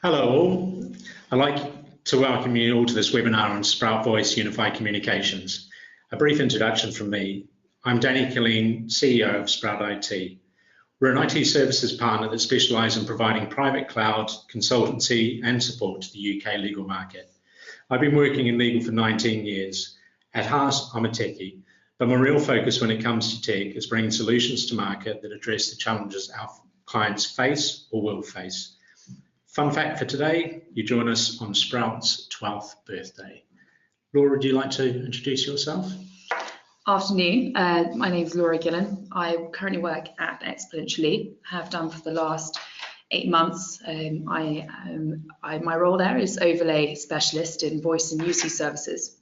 Hello all. I'd like to welcome you all to this webinar on Sprout Voice Unified Communications. A brief introduction from me. I'm Danny Killeen, CEO of Sprout IT. We're an IT services partner that specialises in providing private cloud, consultancy and support to the UK legal market. I've been working in legal for 19 years. At heart, I'm a techie, but my real focus when it comes to tech is bringing solutions to market that address the challenges our clients face or will face. Fun fact for today, you join us on Sprout's 12th birthday. Laura, would you like to introduce yourself? Afternoon, my name is Laura Gillen. I currently work at Exponential-e, have done for the last 8 months. My role there is overlay specialist in voice and UC services.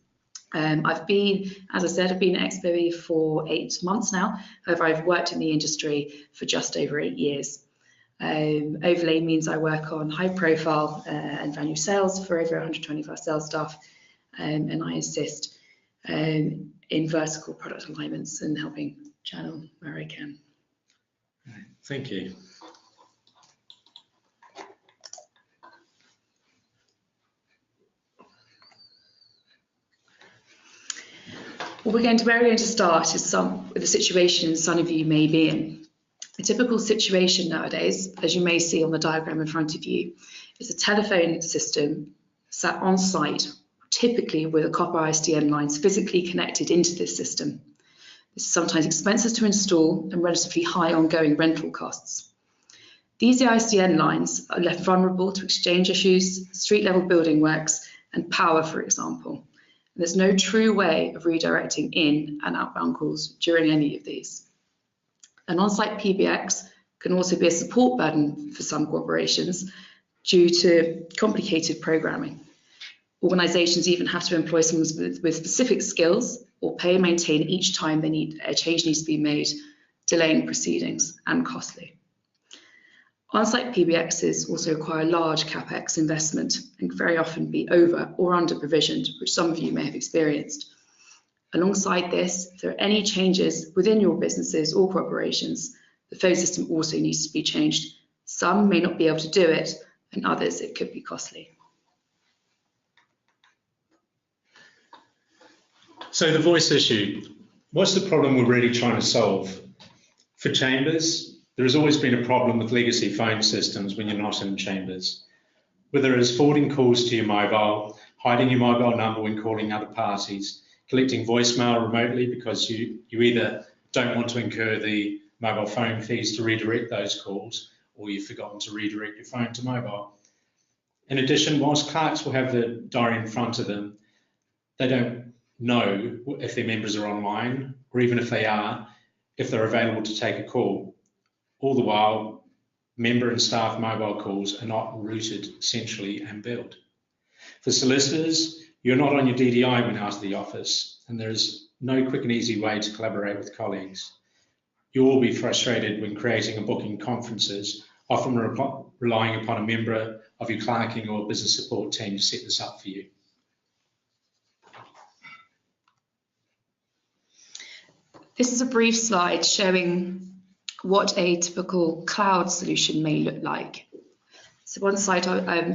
I've been, as I said, I've been at Expo for 8 months now. However, I've worked in the industry for just over 8 years. Overlay means I work on high profile and value sales for over 125 sales staff, and I assist in vertical product alignments and helping channel where I can. Thank you. Where we're going to start is with the situation some of you may be in. A typical situation nowadays, as you may see on the diagram in front of you, is a telephone system sat on site, typically with a copper ISDN lines physically connected into this system. This is sometimes expensive to install and relatively high ongoing rental costs. These ISDN lines are left vulnerable to exchange issues, street level building works, and power, for example. And there's no true way of redirecting in and outbound calls during any of these. An on-site PBX can also be a support burden for some corporations due to complicated programming. Organisations even have to employ someone with specific skills or pay and maintain each time a change needs to be made, delaying proceedings and costly. On-site PBXs also require large CapEx investment and can very often be over or under provisioned, which some of you may have experienced. Alongside this, if there are any changes within your businesses or corporations, the phone system also needs to be changed. Some may not be able to do it, and others it could be costly. So the voice issue, what's the problem we're really trying to solve? For chambers, there has always been a problem with legacy phone systems when you're not in chambers. Whether it's forwarding calls to your mobile, hiding your mobile number when calling other parties, collecting voicemail remotely because you either don't want to incur the mobile phone fees to redirect those calls, or you've forgotten to redirect your phone to mobile. In addition, whilst clerks will have the diary in front of them, they don't know if their members are online, or even if they are, if they're available to take a call. All the while, member and staff mobile calls are not routed centrally and billed. For solicitors, you're not on your DDI when out of the office, and there is no quick and easy way to collaborate with colleagues. You'll all be frustrated when creating and booking conferences, often relying upon a member of your clerking or business support team to set this up for you. This is a brief slide showing what a typical cloud solution may look like. So one side,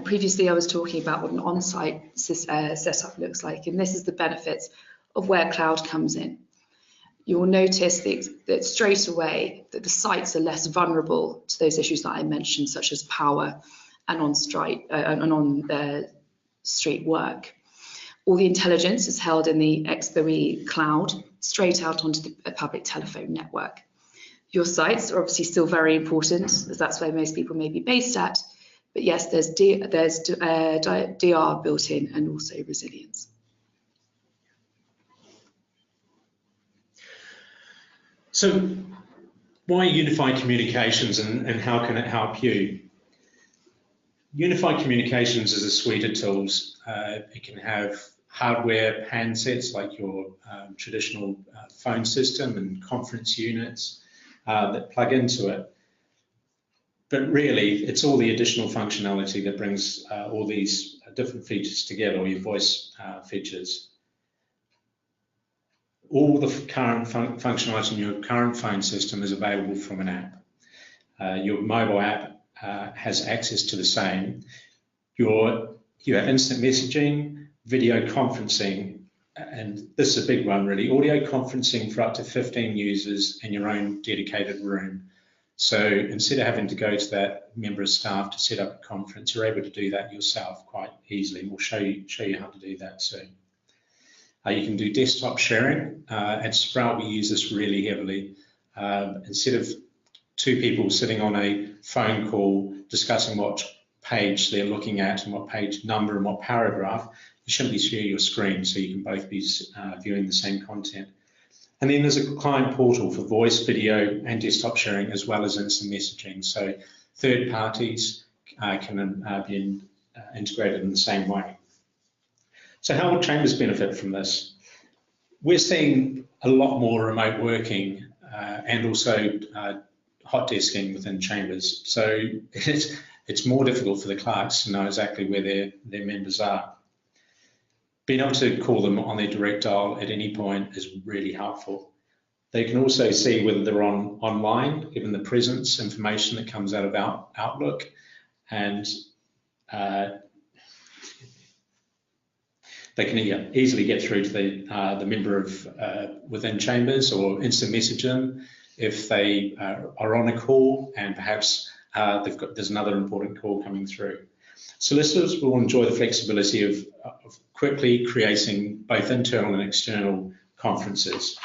previously I was talking about what an on-site setup looks like, and this is the benefits of where cloud comes in. You will notice that straight away that the sites are less vulnerable to those issues that I mentioned, such as power and on-street work. All the intelligence is held in the Expo cloud, straight out onto the public telephone network. Your sites are obviously still very important, as that's where most people may be based at. But yes, there's DR built in and also resilience. So why unified communications and how can it help you? Unified communications is a suite of tools. It can have hardware handsets like your traditional phone system and conference units that plug into it. But really, it's all the additional functionality that brings all these different features together, or your voice features. All the current functionality in your current phone system is available from an app. Your mobile app has access to the same, You have instant messaging, video conferencing, and this is a big one really, audio conferencing for up to 15 users in your own dedicated room. So instead of having to go to that member of staff to set up a conference, you're able to do that yourself quite easily. We'll show you how to do that soon. You can do desktop sharing. At Sprout, we use this really heavily. Instead of two people sitting on a phone call discussing what page they're looking at and what page number and what paragraph, you simply share your screen so you can both be viewing the same content. And then there's a client portal for voice, video, and desktop sharing, as well as instant messaging. So third parties can be integrated in the same way. So how will Chambers benefit from this? We're seeing a lot more remote working and also hot desking within Chambers. So it's more difficult for the clerks to know exactly where their members are. Being able to call them on their direct dial at any point is really helpful. They can also see whether they're online, given the presence information that comes out of Outlook, and they can easily get through to the member within Chambers, or instant message them if they are on a call and perhaps there's another important call coming through. Solicitors will enjoy the flexibility of quickly creating both internal and external conferences.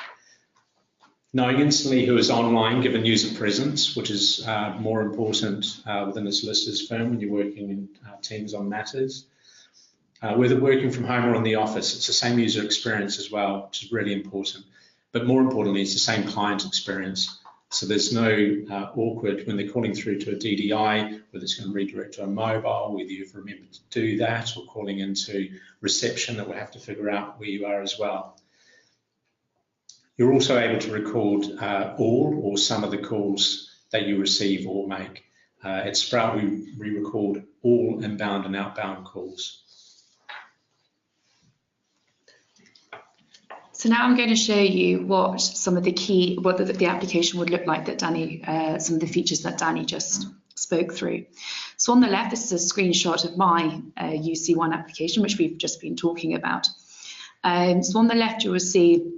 Knowing instantly who is online, given user presence, which is more important within a solicitor's firm when you're working in teams on matters. Whether working from home or in the office, it's the same user experience as well, which is really important. But more importantly, it's the same client experience. So there's no awkward when they're calling through to a DDI, whether it's going to redirect to a mobile, whether you've remembered to do that, or calling into reception that we'll have to figure out where you are as well. You're also able to record all or some of the calls that you receive or make. At Sprout, we record all inbound and outbound calls. So now I'm going to show you what some of the application would look like that Danny, some of the features that Danny just spoke through. So on the left, this is a screenshot of my UC1 application, which we've just been talking about. So on the left, you will see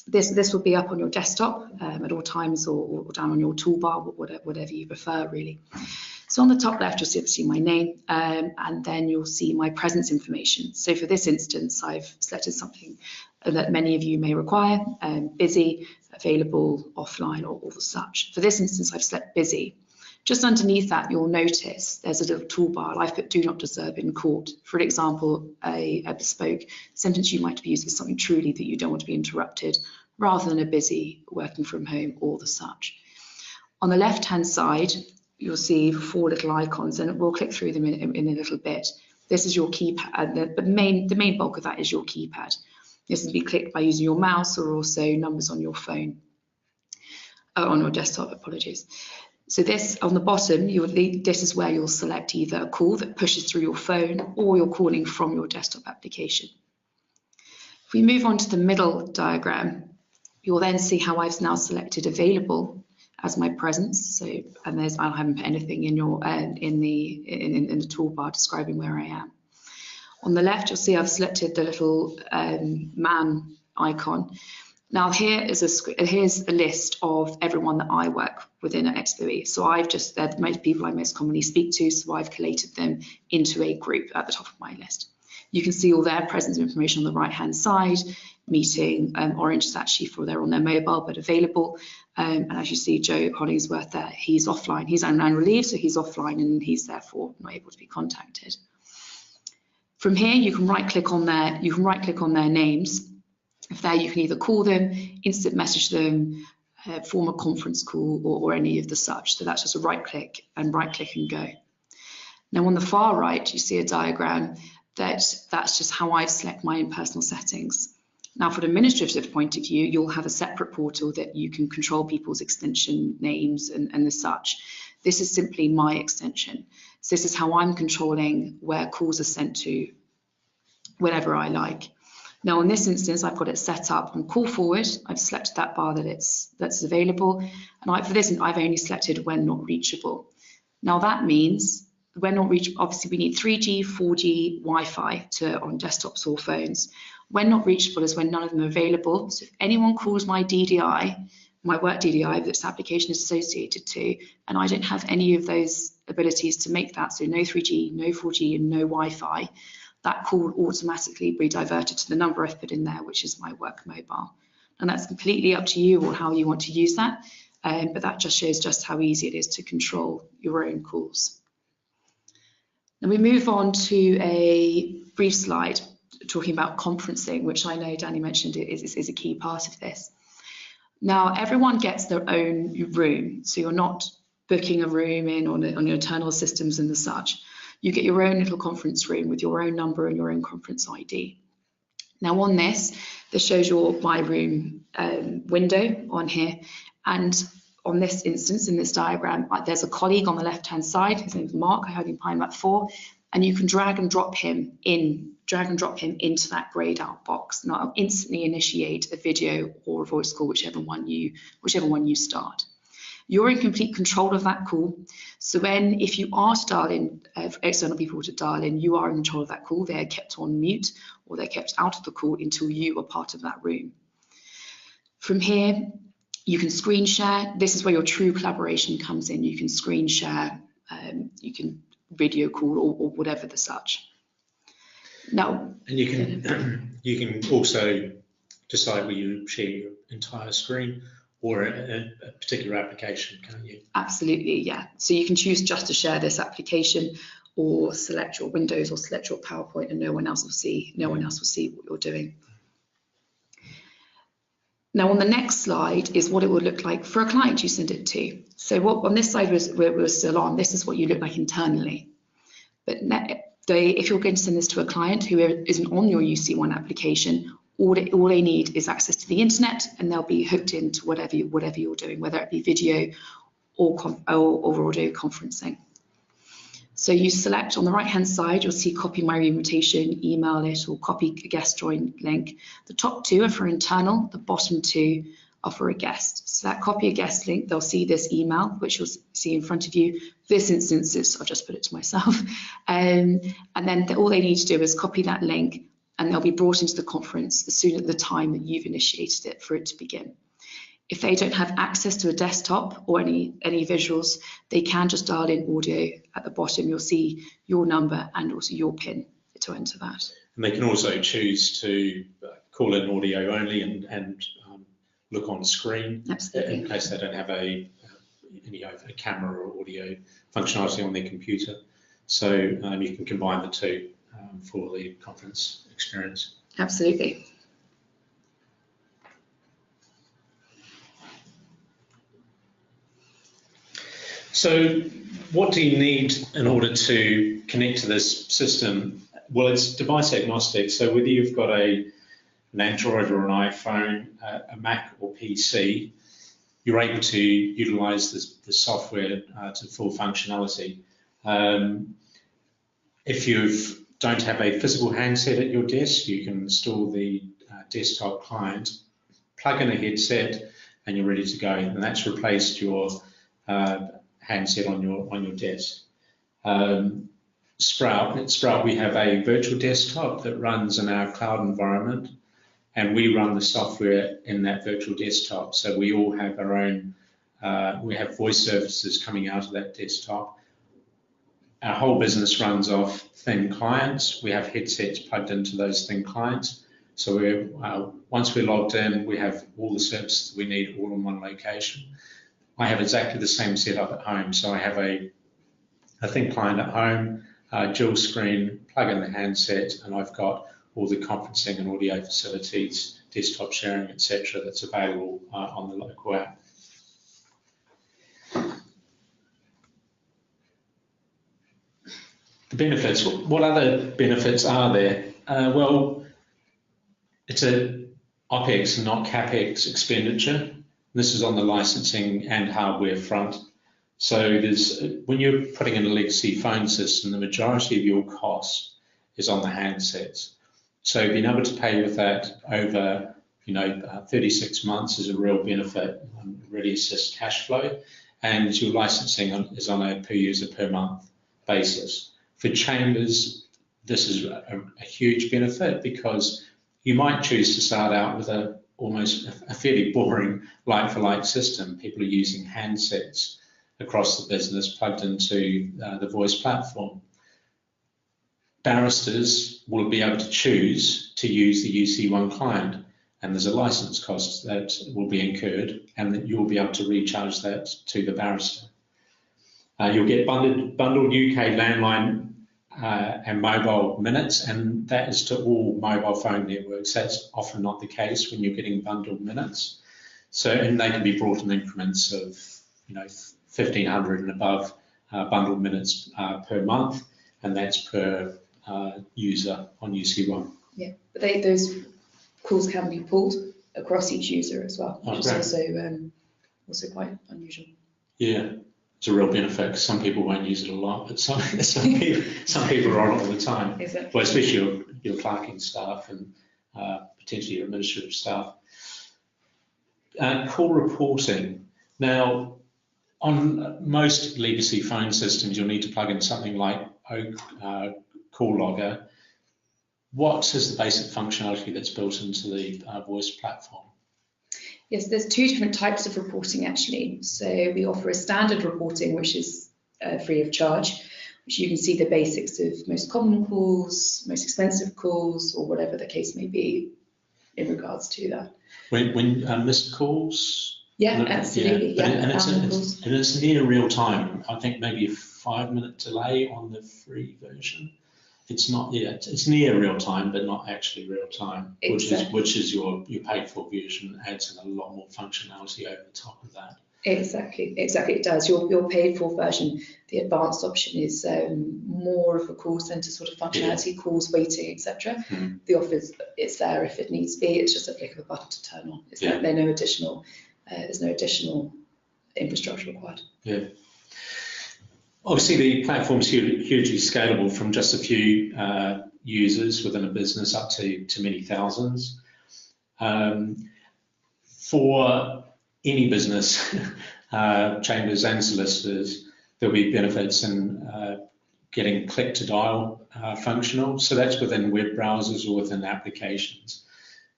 this will be up on your desktop at all times, or down on your toolbar, whatever you prefer, really. So on the top left, you'll see my name, and then you'll see my presence information. So for this instance, I've selected something that many of you may require, busy, available, offline, or such. For this instance, I've selected busy. Just underneath that, you'll notice there's a little toolbar. I've put do not disturb in court. For example, a bespoke sentence you might be using is something truly that you don't want to be interrupted, rather than a busy working from home or the such. On the left-hand side, you'll see 4 little icons, and we'll click through them in a little bit. This is your keypad. The main bulk of that is your keypad. This can be clicked by using your mouse, or also numbers on your phone, on your desktop, apologies. So this, on the bottom, this is where you'll select either a call that pushes through your phone, or you're calling from your desktop application. If we move on to the middle diagram, you'll then see how I've now selected available as my presence. So, and I haven't put anything in the toolbar describing where I am. On the left, you'll see I've selected the little man icon. Now here's a list of everyone that I work within at Expo-e. So they're the most people I most commonly speak to, so I've collated them into a group at the top of my list. You can see all their presence information on the right-hand side. Meeting, orange is actually for they're on their mobile but available. And as you see, Joe Hollingsworth there, he's offline. He's on annual leave, so he's offline and he's therefore not able to be contacted. From here, you can right-click on their names. If there, you can either call them, instant message them, form a conference call, or any of the such. So that's just a right-click and go. Now on the far right, you see a diagram that's just how I select my own personal settings. Now, from an administrative point of view, you'll have a separate portal that you can control people's extension names and the such. This is simply my extension. So this is how I'm controlling where calls are sent to whenever I like. Now, in this instance, I've got it set up on call forward. I've selected that bar that's available. And for this, I've only selected when not reachable. Now, that means when not reachable, obviously we need 3G, 4G, Wi-Fi on desktops or phones. When not reachable is when none of them are available. So if anyone calls my DDI, my work DDI that this application is associated to, and I don't have any of those abilities to make that, so no 3G, no 4G, and no Wi-Fi, that call will automatically be diverted to the number I've put in there, which is my work mobile. And that's completely up to you or how you want to use that, but that just shows just how easy it is to control your own calls. Now we move on to a brief slide talking about conferencing, which I know Danny mentioned is a key part of this. Now, everyone gets their own room, so you're not booking a room in on your internal systems and the such. You get your own little conference room with your own number and your own conference ID. Now on this shows your My Room window on here, and on this instance, in this diagram, there's a colleague on the left-hand side. His name's Mark. I heard him Pine Map 4, and you can drag and drop him into that grayed out box, and I'll instantly initiate a video or a voice call, whichever one you start. You're in complete control of that call. So if you are to dial in, external people to dial in, you are in control of that call. They're kept on mute or they're kept out of the call until you are part of that room. From here, you can screen share. This is where your true collaboration comes in. You can screen share, you can video call or whatever the such. Now, and you can also decide whether you share your entire screen or a particular application, can't you? Absolutely, yeah. So you can choose just to share this application, or select your Windows or select your PowerPoint, and no one else will see what you're doing. Now on the next slide is what it would look like for a client you send it to. So what on this side we're still on, this is what you look like internally. But if you're going to send this to a client who isn't on your UC1 application, all they need is access to the internet, and they'll be hooked into whatever you're doing, whether it be video or audio conferencing. So you select on the right-hand side, you'll see copy my invitation, email it, or copy a guest join link. The top two are for internal, the bottom two are for a guest. So that copy a guest link, they'll see this email, which you'll see in front of you. This instance is, I've just put it to myself. And then all they need to do is copy that link, and they'll be brought into the conference as soon as the time that you've initiated it for it to begin. If they don't have access to a desktop or any visuals, they can just dial in audio. At the bottom, you'll see your number and also your PIN to enter that. And they can also choose to call in audio only and look on screen. Absolutely. In case they don't have a camera or audio functionality on their computer. So you can combine the two for the conference experience. Absolutely. So what do you need in order to connect to this system? Well, it's device agnostic. So whether you've got an Android or an iPhone, a Mac or PC, you're able to utilize the software to full functionality. If you don't have a physical handset at your desk, you can install the desktop client, plug in a headset, and you're ready to go. And that's replaced your handset on your desk. At Sprout, we have a virtual desktop that runs in our cloud environment, and we run the software in that virtual desktop. So we all have our own, we have voice services coming out of that desktop. Our whole business runs off thin clients. We have headsets plugged into those thin clients. So once we're logged in, we have all the services we need all in one location. I have exactly the same setup at home. So I have a thin client at home, dual screen, plug in the handset, and I've got all the conferencing and audio facilities, desktop sharing, etc. that's available on the local app. The benefits, what other benefits are there? Well, it's a OPEX, not CAPEX expenditure. This is on the licensing and hardware front. So when you're putting in a legacy phone system, the majority of your cost is on the handsets. So being able to pay with that over 36 months is a real benefit, really assists cash flow, and your licensing is on a per user per month basis. For chambers, this is a huge benefit because you might choose to start out with almost a fairly boring like-for-like system. People are using handsets across the business plugged into the voice platform. Barristers will be able to choose to use the UC1 client, and there's a license cost that will be incurred, and that you'll be able to recharge that to the barrister. You'll get bundled UK landline and mobile minutes, and that is to all mobile phone networks. That's often not the case when you're getting bundled minutes. So, and they can be brought in increments of 1,500 and above bundled minutes per month, and that's per user on UC1. Yeah, but those calls can be pulled across each user as well, which is also quite unusual. Yeah, it's a real benefit because some people won't use it a lot, but some people are on it all the time. Exactly. Well, especially your clerking staff and potentially your administrative staff. Call reporting. Now, on most legacy phone systems, you'll need to plug in something like Oak Call Logger. What is the basic functionality that's built into the voice platform? Yes, there's two different types of reporting actually. So we offer a standard reporting, which is free of charge, which you can see the basics of most common calls, most expensive calls, or whatever the case may be in regards to that. When missed calls? Yeah, absolutely. Yeah, yeah. And it's near real time. I think maybe a 5-minute delay on the free version. It's not yet. It's near real time, but not actually real time. Exactly. Which is your paid for version adds in a lot more functionality over the top of that. Exactly, it does. Your paid for version, the advanced option is more of a call center sort of functionality, calls, waiting, etc. The offer it's there if it needs to be. It's just a flick of a button to turn on. There's no additional infrastructure required. Yeah. Obviously, the platform is hugely scalable from just a few users within a business up to many thousands. For any business, chambers and solicitors, there'll be benefits in getting click to dial functional. So that's within web browsers or within applications.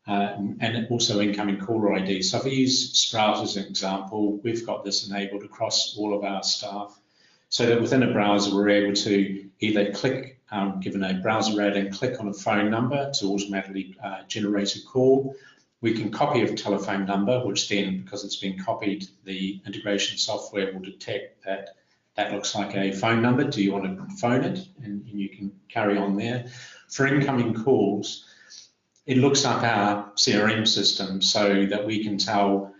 And also incoming caller ID. So if I use Sprout as an example, we've got this enabled across all of our staff. So that within a browser, we're able to either click, given a browser ad, and click on a phone number to automatically generate a call. We can copy a telephone number, which then, because it's been copied, the integration software will detect that that looks like a phone number. Do you want to phone it? And you can carry on there. For incoming calls, it looks up our CRM system so that we can tell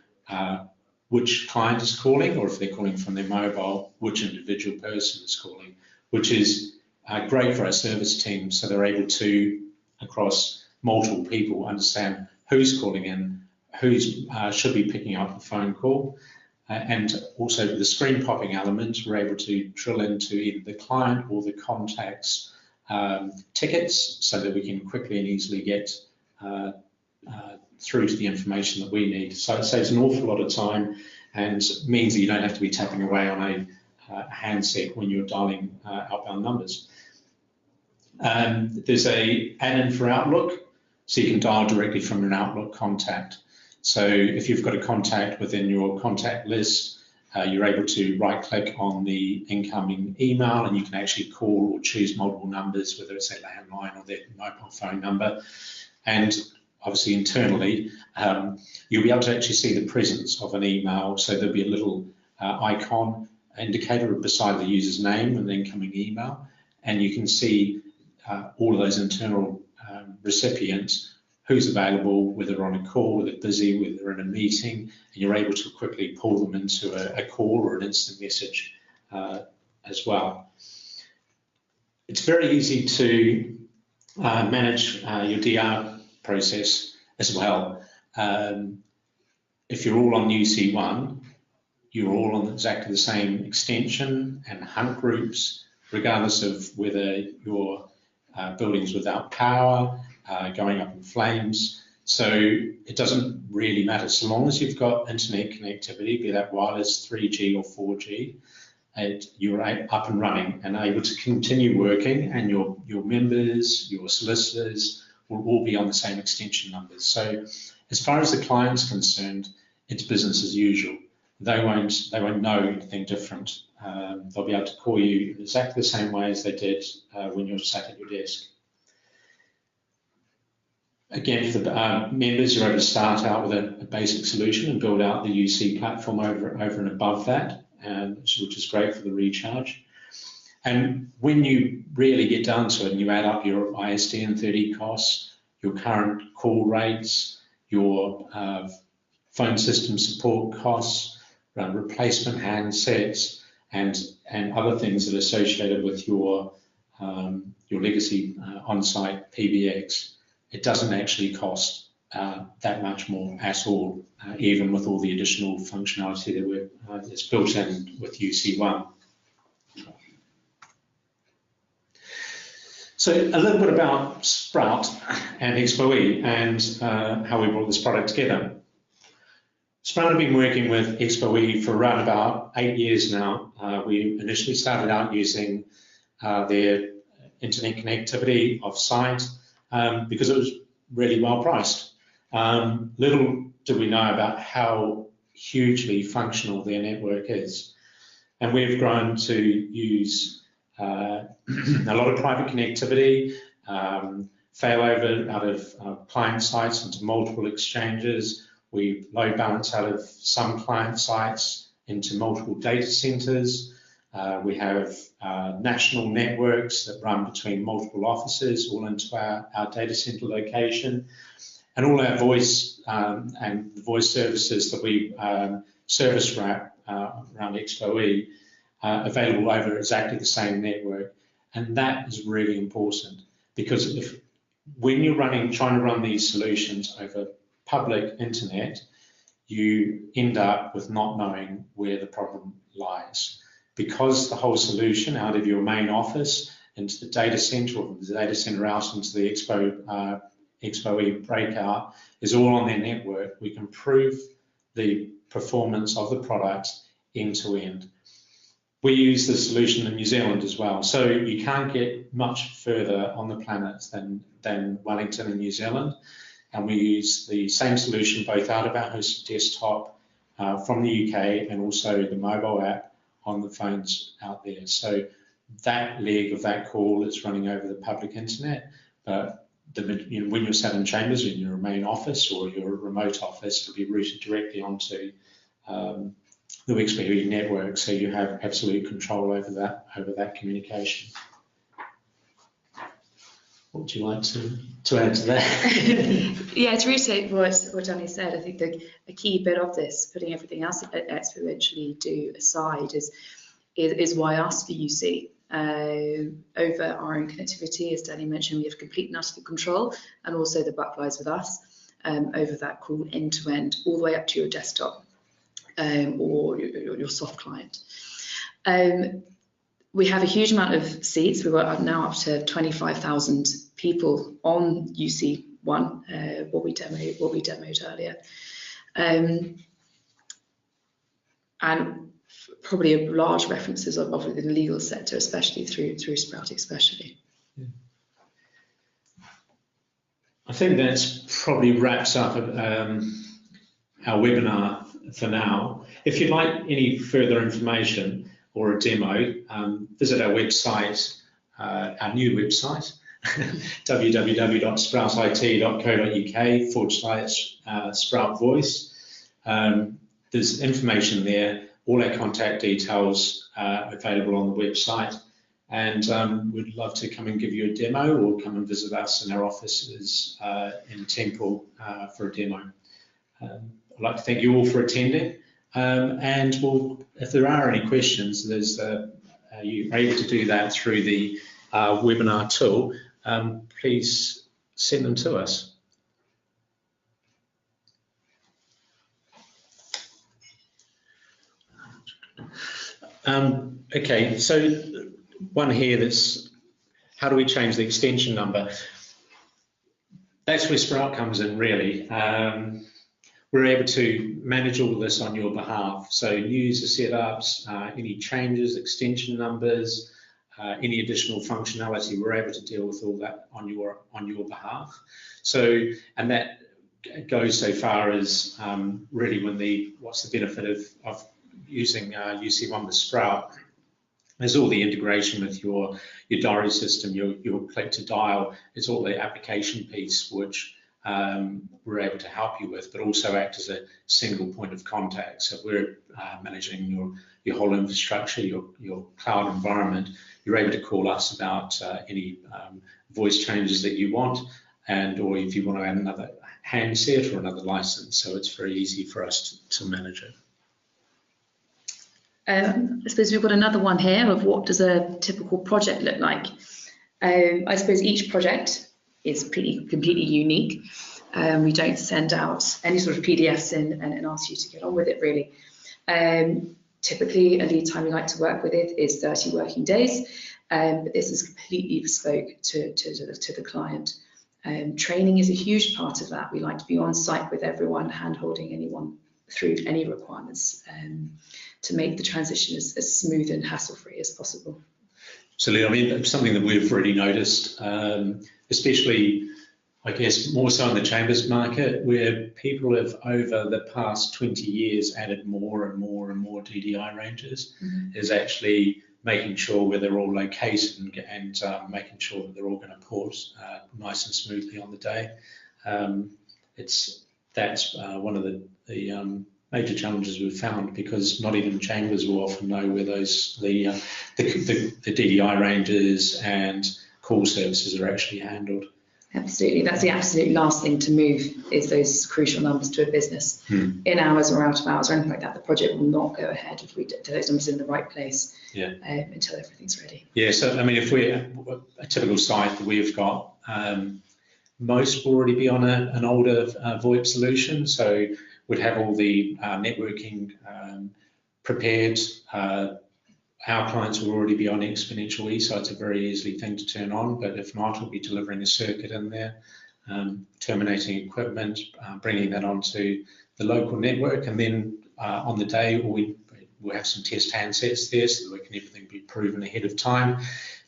which client is calling, or if they're calling from their mobile, which individual person is calling, which is great for our service team, so they're able to, across multiple people, understand who's calling in, who's should be picking up the phone call, and also with the screen popping element, we're able to drill into either the client or the contact's tickets, so that we can quickly and easily get through to the information that we need. So it saves an awful lot of time and means that you don't have to be tapping away on a handset when you're dialing outbound numbers. There's a add-in for Outlook, so you can dial directly from an Outlook contact. So if you've got a contact within your contact list, you're able to right-click on the incoming email, and you can actually call or choose multiple numbers, whether it's a landline or their mobile phone number. And obviously internally, you'll be able to actually see the presence of an email. So there'll be a little icon indicator beside the user's name and the incoming email, and you can see all of those internal recipients, who's available, whether they're on a call, whether they're busy, whether they're in a meeting, and you're able to quickly pull them into a call or an instant message as well. It's very easy to manage your DR process as well. If you're all on UC1, you're all on exactly the same extension and hunt groups, regardless of whether your building's without power, going up in flames. So it doesn't really matter, so long as you've got internet connectivity, be that wireless, 3G or 4G, you're up and running and able to continue working, and your members, your solicitors will all be on the same extension numbers. So as far as the client's concerned, it's business as usual. They won't know anything different. They'll be able to call you exactly the same way as they did when you're sat at your desk. Again, for the members, you're able to start out with a basic solution and build out the UC platform over and above that, which is great for the recharge. And when you really get down to it and you add up your ISDN 30 costs, your current call rates, your phone system support costs, replacement handsets, and other things that are associated with your legacy on-site PBX, it doesn't actually cost that much more at all, even with all the additional functionality that's built in with UC1. So a little bit about Sprout and Expo-e and how we brought this product together. Sprout have been working with Expo-e for around about 8 years now. We initially started out using their internet connectivity off-site because it was really well priced. Little did we know about how hugely functional their network is. And we've grown to use a lot of private connectivity, failover out of client sites into multiple exchanges. We load balance out of some client sites into multiple data centers. We have national networks that run between multiple offices all into our data center location. And all our voice and the voice services that we service wrap around Expo-e available over exactly the same network. And that is really important, because when you're trying to run these solutions over public internet, you end up with not knowing where the problem lies. Because the whole solution out of your main office into the data center, or the data center out into the Expo-e breakout is all on their network, we can prove the performance of the product end to end. We use the solution in New Zealand as well, so you can't get much further on the planet than Wellington in New Zealand. And we use the same solution both out of our hosted desktop from the UK and also the mobile app on the phones out there. So that leg of that call is running over the public internet, but when you're sat in chambers in your main office or your remote office, it'll be routed directly onto the Expo-e network, so you have absolute control over that communication. What would you like to add to that? Yeah, to reiterate what Danny said, I think the key bit of this, putting everything else that Expo do aside, is why us for UC. Over our own connectivity, as Danny mentioned, we have complete and utter control, and also the buck lies with us over that call end to end, all the way up to your desktop or your soft client. We have a huge amount of seats. We're now up to 25,000 people on UC1, what we demoed earlier, and probably large references of the legal sector, especially through Sprout, especially. Yeah. I think that's probably wraps up our webinar for now. If you'd like any further information or a demo, visit our website, our new website, www.sproutit.co.uk/Sprout Voice. There's information there, all our contact details available on the website, and we'd love to come and give you a demo or come and visit us in our offices in Temple for a demo. I'd like to thank you all for attending. And if there are any questions, you're able to do that through the webinar tool. Please send them to us. Okay, so one here that's, how do we change the extension number? That's where Sprout comes in, really. we're able to manage all of this on your behalf. So new user setups, any changes, extension numbers, any additional functionality, we're able to deal with all that on your behalf. So, and that goes so far as really what's the benefit of using UC1 with Sprout. There's all the integration with your diary system, your click to dial. It's all the application piece which we're able to help you with, but also act as a single point of contact. So we're managing your whole infrastructure, your cloud environment. You're able to call us about any voice changes that you want, or if you want to add another handset or another license. So it's very easy for us to manage it. I suppose we've got another one here of what does a typical project look like. I suppose each project is completely unique. We don't send out any sort of PDFs and ask you to get on with it, really. Typically, a lead time we like to work with it is 30 working days, but this is completely bespoke to the client. Training is a huge part of that. We like to be on site with everyone, hand-holding anyone through any requirements to make the transition as smooth and hassle-free as possible. Absolutely. I mean, something that we've already noticed, especially, I guess, more so in the chambers market, where people have, over the past 20 years, added more and more and more DDI ranges, is actually making sure where they're all located and making sure that they're all going to port nice and smoothly on the day. That's one of the major challenges we've found, because not even chambers will often know where the DDI ranges and call services are actually handled. Absolutely, that's the absolute last thing to move, is those crucial numbers to a business. In hours or out of hours or anything like that, the project will not go ahead if we do those numbers in the right place until everything's ready. Yeah, so I mean, if we're a typical site that we've got, most will already be on an older VoIP solution, so we'd have all the networking prepared. Our clients will already be on Exponential-e, so it's a very easy thing to turn on, but if not, we'll be delivering a circuit in there, terminating equipment, bringing that onto the local network, and then on the day we'll have some test handsets there so that everything be proven ahead of time.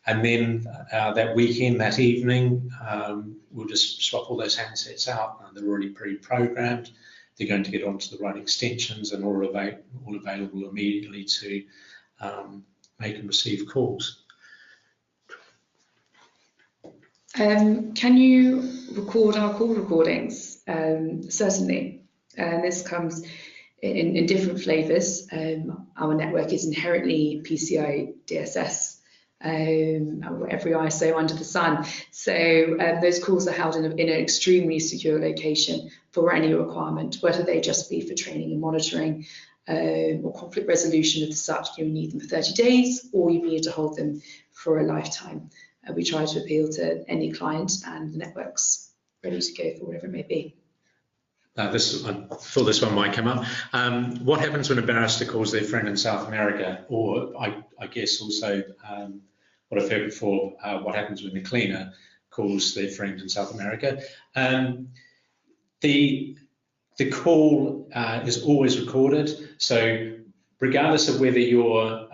And then that weekend, that evening, we'll just swap all those handsets out. They're already pre-programmed. They're going to get onto the right extensions and all available immediately to make and receive calls. Can you record our call recordings? Certainly. This comes in different flavors. Our network is inherently PCI DSS, every ISO under the sun. So those calls are held in an extremely secure location for any requirement, whether they just be for training and monitoring, or conflict resolution of the such. You need them for 30 days, or you need to hold them for a lifetime. We try to appeal to any client, and the network's ready to go for whatever it may be. I thought this one might come up. What happens when a barrister calls their friend in South America? Or I guess also what I've heard before, what happens when the cleaner calls their friend in South America? The call is always recorded, so regardless of whether your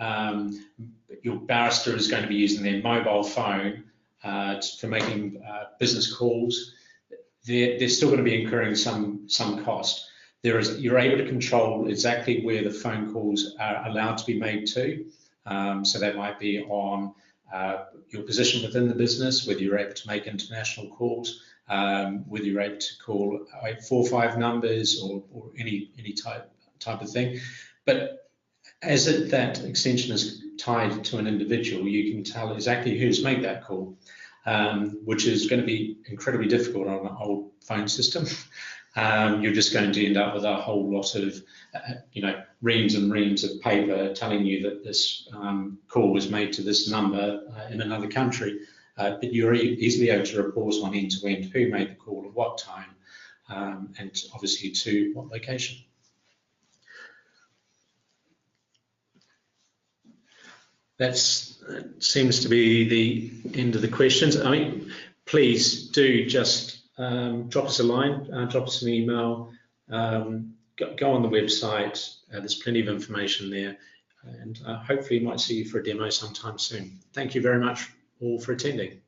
barrister is going to be using their mobile phone for making business calls, they're still going to be incurring some cost. You're able to control exactly where the phone calls are allowed to be made to. So that might be on your position within the business, whether you're able to make international calls, whether you're able to call 845 numbers or any type of thing. But as that extension is tied to an individual, you can tell exactly who's made that call, which is going to be incredibly difficult on an old phone system. You're just going to end up with a whole lot of, reams and reams of paper telling you that this call was made to this number in another country. But you're easily able to report on end-to-end who made the call at what time, and obviously to what location. That seems to be the end of the questions. I mean, please do just drop us a line, drop us an email, go on the website. There's plenty of information there, and hopefully might see you for a demo sometime soon. Thank you very much all for attending.